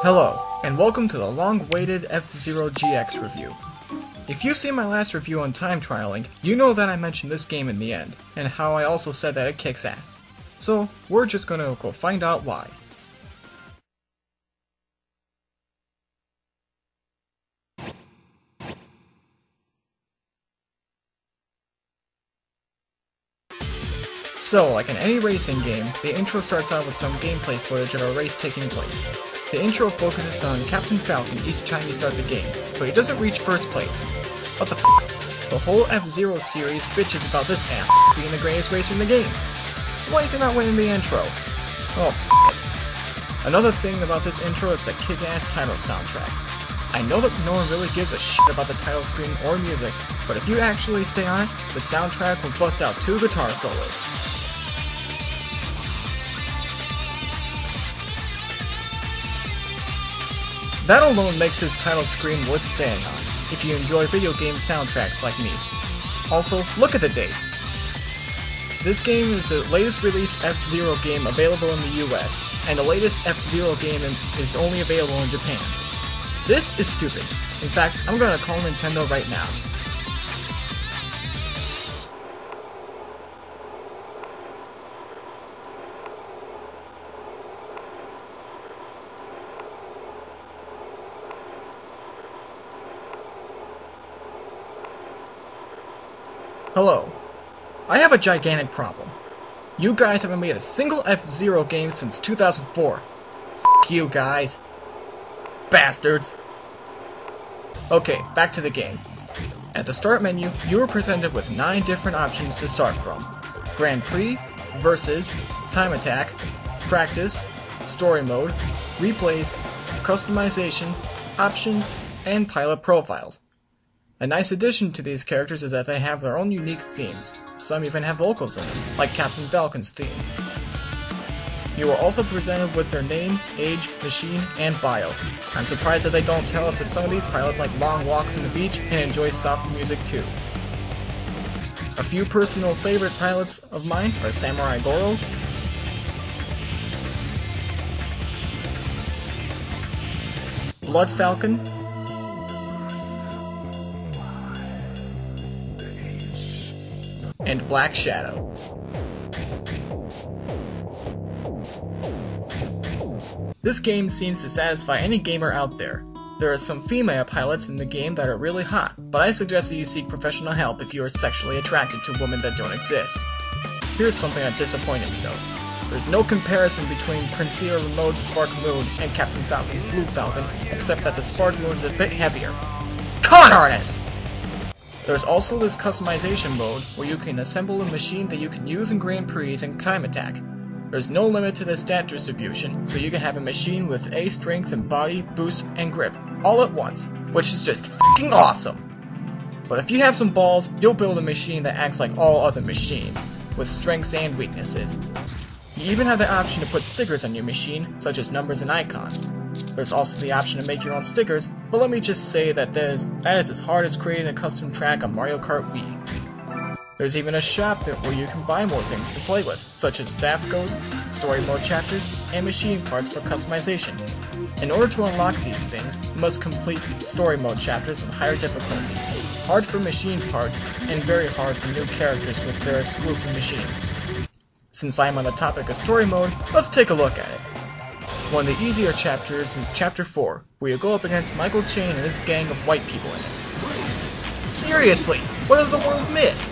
Hello, and welcome to the long-awaited F-Zero GX review. If you've seen my last review on time trialing, you know that I mentioned this game in the end, and how I also said that it kicks ass. So, we're just gonna go find out why. So, like in any racing game, the intro starts out with some gameplay footage of a race taking place. The intro focuses on Captain Falcon each time you start the game, but he doesn't reach first place. What the f***? The whole F-Zero series bitches about this ass being the greatest racer in the game. So why is he not winning the intro? Oh, f*** it. Another thing about this intro is the kick-ass title soundtrack. I know that no one really gives a shit about the title screen or music, but if you actually stay on it, the soundtrack will bust out 2 guitar solos. That alone makes his title screen worth staying on, if you enjoy video game soundtracks like me. Also, look at the date. This game is the latest released F-Zero game available in the US, and the latest F-Zero game is only available in Japan. This is stupid. In fact, I'm gonna call Nintendo right now. Hello. I have a gigantic problem. You guys haven't made a single F-Zero game since 2004. F*** you guys. Bastards. Okay, back to the game. At the start menu, you were presented with 9 different options to start from. Grand Prix, Versus, Time Attack, Practice, Story Mode, Replays, Customization, Options, and Pilot Profiles. A nice addition to these characters is that they have their own unique themes. Some even have vocals in them, like Captain Falcon's theme. You are also presented with their name, age, machine, and bio. I'm surprised that they don't tell us that some of these pilots like long walks on the beach and enjoy soft music too. A few personal favorite pilots of mine are Samurai Goro, Blood Falcon, and Black Shadow. This game seems to satisfy any gamer out there. There are some female pilots in the game that are really hot, but I suggest that you seek professional help if you are sexually attracted to women that don't exist. Here's something that disappointed me though. There's no comparison between Princea Remote's Spark Moon and Captain Falcon's Blue Falcon, except that the Spark Moon is a bit heavier. Con artist! There's also this customization mode, where you can assemble a machine that you can use in Grand Prix and Time Attack. There's no limit to the stat distribution, so you can have a machine with A strength and body, boost, and grip, all at once, which is just f***ing awesome! But if you have some balls, you'll build a machine that acts like all other machines, with strengths and weaknesses. You even have the option to put stickers on your machine, such as numbers and icons. There's also the option to make your own stickers, but let me just say that that is as hard as creating a custom track on Mario Kart Wii. There's even a shop where you can buy more things to play with, such as staff codes, story mode chapters, and machine parts for customization. In order to unlock these things, you must complete story mode chapters of higher difficulties, hard for machine parts, and very hard for new characters with their exclusive machines. Since I'm on the topic of story mode, let's take a look at it. One of the easier chapters is Chapter 4, where you go up against Michael Chain and his gang of white people in it. Seriously, what did the world miss?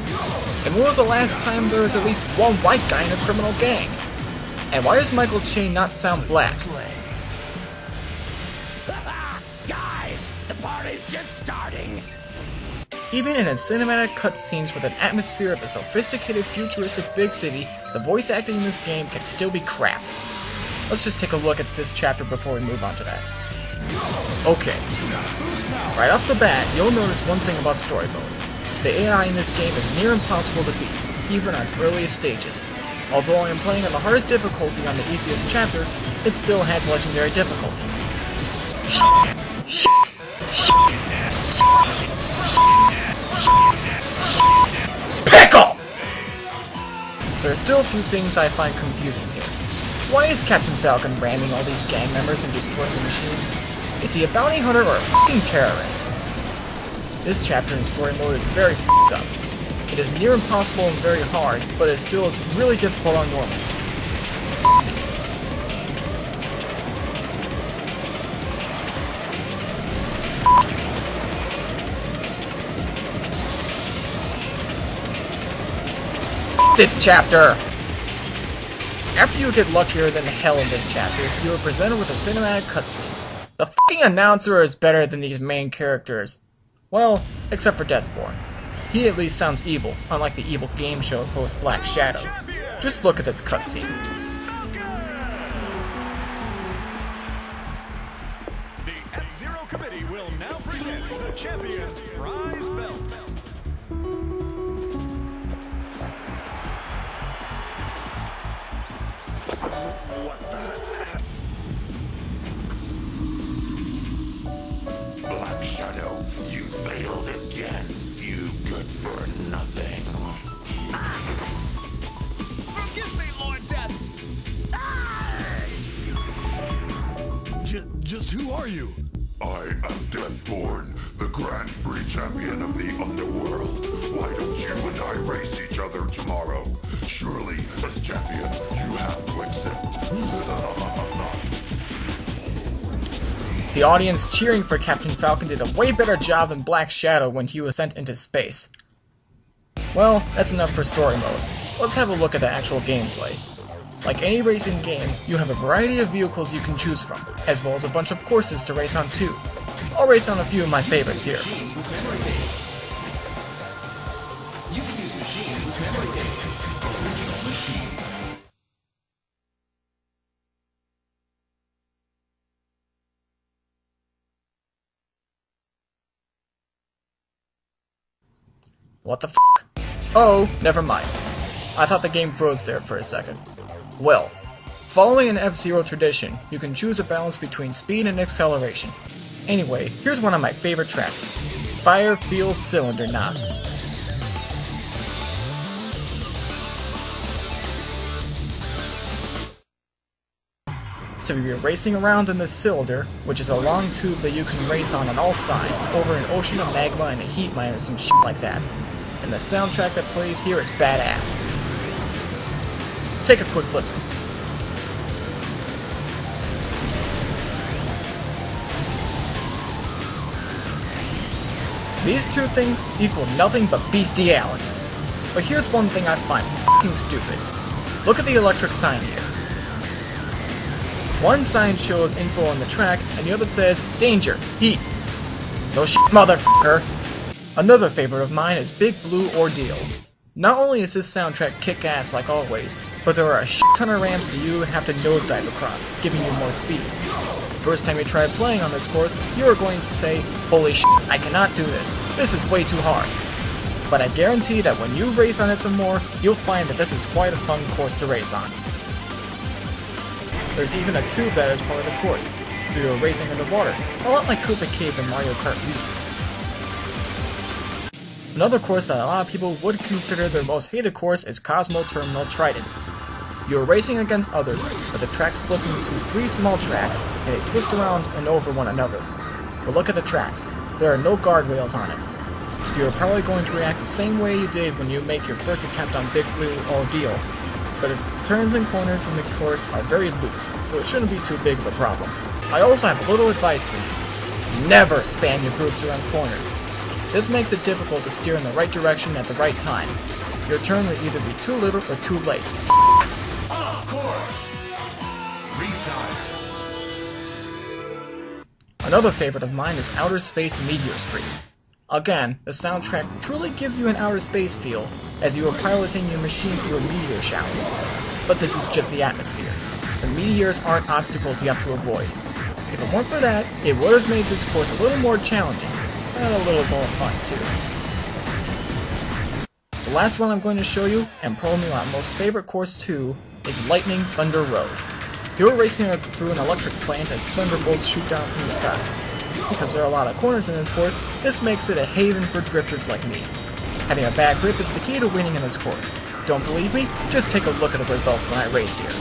And when was the last time there was at least one white guy in a criminal gang? And why does Michael Chain not sound black? Guys, the party's just starting! Even in its cinematic cutscenes with an atmosphere of a sophisticated futuristic big city, the voice acting in this game can still be crap. Let's just take a look at this chapter before we move on to that. Okay. Right off the bat, you'll notice one thing about story mode. The AI in this game is near impossible to beat, even on its earliest stages. Although I am playing on the hardest difficulty on the easiest chapter, it still has legendary difficulty. Shit! Shit! Shit! Shit! Shit! Pickle! There are still a few things I find confusing here. Why is Captain Falcon ramming all these gang members and destroying the machines? Is he a bounty hunter or a f***ing terrorist? This chapter in story mode is very f***ed up. It is near impossible and very hard, but it still is really difficult on normal. This chapter! After you get luckier than hell in this chapter, you are presented with a cinematic cutscene. The f***ing announcer is better than these main characters. Well, except for Deathborn. He at least sounds evil, unlike the evil game show host Black Shadow. Just look at this cutscene. The F-Zero Committee will now present the champion's prize belt. What the? Black Shadow, you failed again. You good for nothing. Forgive me, Lord Death! Just who are you? I am Deathborn, the Grand Prix champion of the underworld. Why don't you and I race each other tomorrow? Surely, as champion, you have to accept. The audience cheering for Captain Falcon did a way better job than Black Shadow when he was sent into space. Well, that's enough for story mode. Let's have a look at the actual gameplay. Like any racing game, you have a variety of vehicles you can choose from, as well as a bunch of courses to race on too. I'll race on a few of my favorites here. What the f***? Oh, never mind. I thought the game froze there for a second. Well, following an F-Zero tradition, you can choose a balance between speed and acceleration. Anyway, here's one of my favorite tracks. Fire Field Cylinder Knot. So you're racing around in this cylinder, which is a long tube that you can race on all sides, over an ocean of magma and a heat mine or some shit like that. And the soundtrack that plays here is badass. Take a quick listen. These two things equal nothing but bestiality. But here's one thing I find f***ing stupid. Look at the electric sign here. One sign shows info on the track, and the other says, Danger, Heat. No shit, motherfucker. Another favorite of mine is Big Blue Ordeal. Not only is this soundtrack kick-ass like always, but there are a shit ton of ramps that you have to nosedive across, giving you more speed. First time you try playing on this course, you are going to say, holy shit, I cannot do this. This is way too hard. But I guarantee that when you race on it some more, you'll find that this is quite a fun course to race on. There's even a tube that is part of the course, so you're racing underwater, a lot like Koopa Cave in Mario Kart Wii. Another course that a lot of people would consider their most hated course is Cosmo Terminal Trident. You're racing against others, but the track splits into 3 small tracks, and they twist around and over one another. But look at the tracks. There are no guardrails on it. So you're probably going to react the same way you did when you make your first attempt on Big Blue Ordeal. But the turns and corners in the course are very loose, so it shouldn't be too big of a problem. I also have a little advice for you. Never spam your booster on corners. This makes it difficult to steer in the right direction at the right time. Your turn will either be too little or too late. Of course! Retire. Another favorite of mine is Outer Space Meteor Street. Again, the soundtrack truly gives you an outer space feel, as you are piloting your machine through a meteor shower. But this is just the atmosphere. The meteors aren't obstacles you have to avoid. If it weren't for that, it would have made this course a little more challenging, and a little more fun too. The last one I'm going to show you, and probably my most favorite course too, is Lightning Thunder Road. You're racing through an electric plant as thunderbolts shoot down from the sky. Because there are a lot of corners in this course, this makes it a haven for drifters like me. Having a bad grip is the key to winning in this course. Don't believe me? Just take a look at the results when I race here.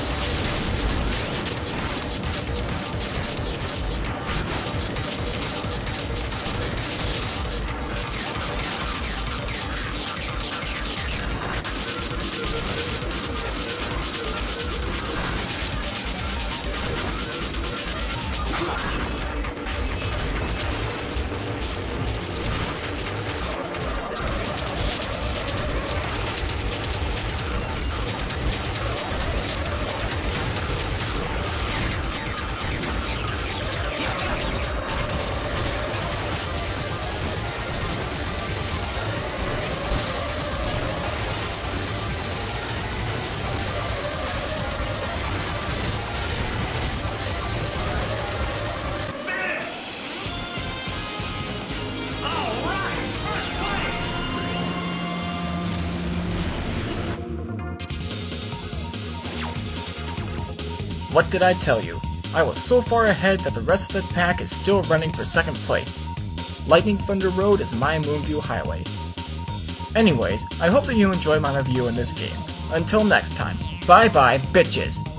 What did I tell you? I was so far ahead that the rest of the pack is still running for second place. Lightning Thunder Road is my Moonview highway. Anyways, I hope that you enjoyed my review in this game. Until next time, bye bye bitches!